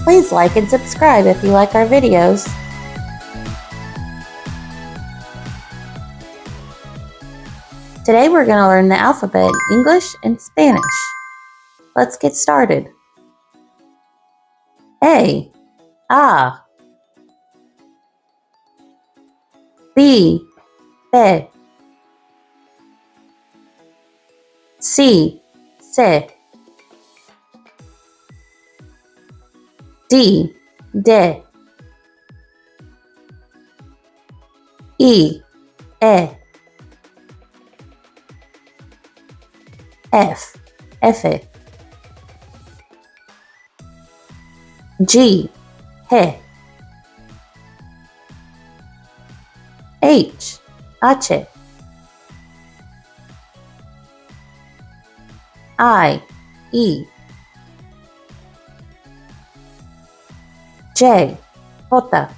Please like and subscribe if you like our videos. Today we're going to learn the alphabet in English and Spanish. Let's get started. A. B. B. C. C. D. D. E. E. F. F. G. H. H. H. I. E. J. J.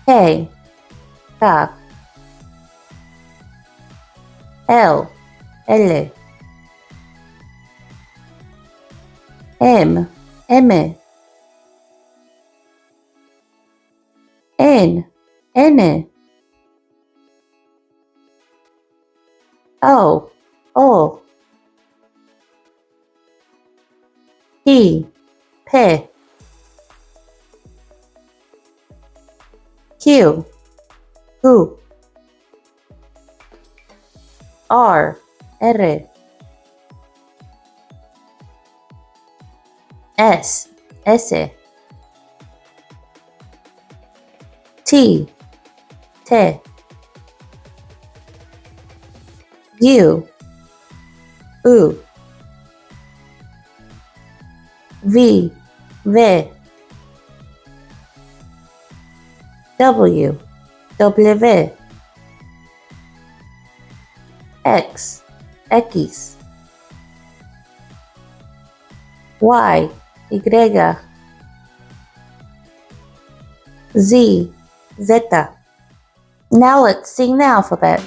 K. K. L. L. M. M. N. N. O. O. P. P. Q. Q. R. R. S. S. T. T. U. U. V. V. W. W. X. X. Y. Y. Z. Z. Now let's sing the alphabet.